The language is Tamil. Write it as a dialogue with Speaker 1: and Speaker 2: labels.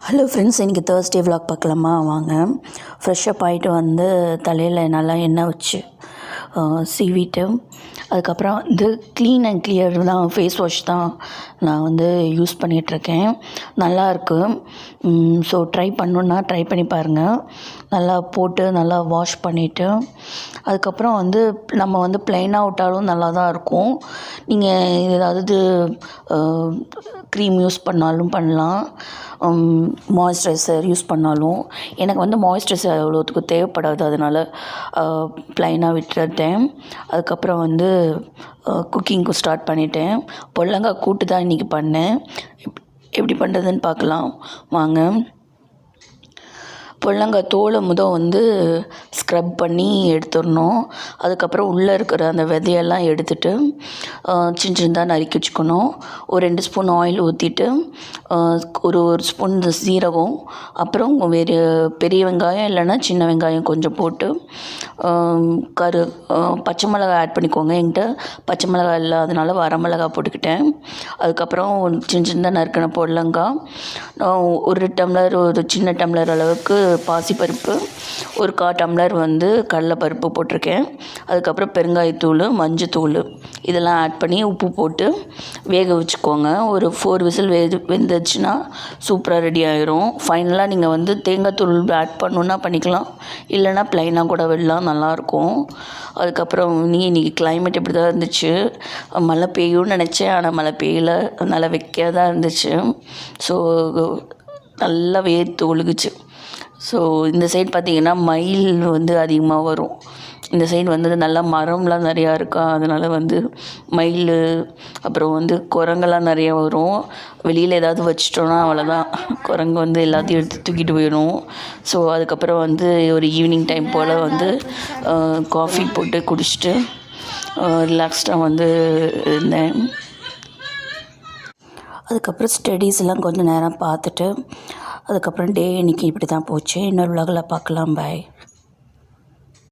Speaker 1: ஹலோ ஃப்ரெண்ட்ஸ், இன்றைக்கி தேர்ஸ்டே விலாக் பார்க்கலாமா? வாங்க. ஃப்ரெஷ்ஷப் ஆகிட்டு வந்து தலையில் நல்லா எண்ணெய் வச்சு சீவிட்டு அதுக்கப்புறம் வந்து க்ளீன் அண்ட் கிளியர் தான் ஃபேஸ் வாஷ் தான் நான் வந்து யூஸ் பண்ணிகிட்ருக்கேன். நல்லாயிருக்கு. ஸோ ட்ரை பண்ணணுன்னா ட்ரை பண்ணி பாருங்கள். நல்லா போட்டு நல்லா வாஷ் பண்ணிவிட்டு அதுக்கப்புறம் வந்து நம்ம வந்து ப்ளைனாக விட்டாலும் நல்லா தான் இருக்கும். நீங்கள் ஏதாவது க்ரீம் யூஸ் பண்ணாலும் பண்ணலாம், மாய்ஸ்சரைசர் யூஸ் பண்ணாலும். எனக்கு வந்து மாய்ஸ்சரைசர் அவ்வளோத்துக்கு தேவைப்படாது, அதனால் ப்ளைனாக விட்டுட்டேன். அதுக்கப்புறம் வந்து குக்கிங்க்கு ஸ்டார்ட் பண்ணிட்டேன். பொடலங்காய் கூட்டு தான் இன்றைக்கி பண்ணேன். எப்படி பண்ணுறதுன்னு பார்க்கலாம் வாங்க. பொடலங்காய் தோலை வந்து ஸ்க்ரப் பண்ணி எடுத்துடணும். அதுக்கப்புறம் உள்ளே இருக்கிற அந்த விதையெல்லாம் எடுத்துகிட்டு சின்ன சின்னதாக நறுக்கி வச்சுக்கணும். ஒரு 2 ஸ்பூன் ஆயில் ஊற்றிட்டு ஒரு ஸ்பூன் சீரகம், அப்புறம் வேறு பெரிய வெங்காயம் இல்லைன்னா சின்ன வெங்காயம் கொஞ்சம் போட்டு பச்சை மிளகாய் ஆட் பண்ணிக்கோங்க. என்கிட்ட பச்சை மிளகாய் இல்லை, அதனால் வரமிளகாய் போட்டுக்கிட்டேன். அதுக்கப்புறம் சின்ன சின்னதாக நறுக்கின பொடலங்காய், ஒரு சின்ன டம்ளர் அளவுக்கு பாசிப்பருப்பு, ஒரு 1/4 டம்ளர் வந்து கடலைப்பருப்பு போட்டிருக்கேன். அதுக்கப்புறம் பெருங்காயத்தூள், மஞ்சத்தூள் இதெல்லாம் ஆட் பண்ணி உப்பு போட்டு வேக வச்சுக்கோங்க. ஒரு 4 விசில் வெந்துச்சுன்னா சூப்பராக ரெடி ஆயிரும். ஃபைனலாக நீங்கள் வந்து தேங்காய் தூள் ஆட் பண்ணணுன்னா பண்ணிக்கலாம், இல்லைனா ப்ளைனாக கூட விடலாம், நல்லாயிருக்கும். அதுக்கப்புறம் இன்றைக்கி கிளைமேட் இப்படி தான் இருந்துச்சு. மழை பெய்யும்னு நினச்சேன், ஆனால் மழை பெய்யலை, அதனால் வெக்கையாக தான் இருந்துச்சு. ஸோ நல்லா வேர்த்து ஒழுகுச்சு. ஸோ இந்த சைடு பார்த்திங்கன்னா மயில் வந்து அதிகமாக வரும். இந்த சைடு வந்து நல்லா மரம்லாம் நிறையா இருக்கா, அதனால் வந்து மயில், அப்புறம் வந்து குரங்கெல்லாம் நிறையா வரும். வெளியில் ஏதாவது வச்சிட்டோன்னா அவ்வளோதான், குரங்கு வந்து எல்லாத்தையும் எடுத்து தூக்கிட்டு போயிடும். ஸோ அதுக்கப்புறம் வந்து ஒரு ஈவினிங் டைம் போல் வந்து காஃபி போட்டு குடிச்சிட்டு ரிலாக்ஸ்டாக வந்து இருந்தேன். அதுக்கப்புறம் ஸ்டடீஸ் எல்லாம் கொஞ்சம் நேரம் பார்த்துட்டு அதுக்கப்புறம் டே இன்றைக்கி இப்படி தான் போச்சு. இன்னொரு விலாகில் பார்க்கலாம். பாய்.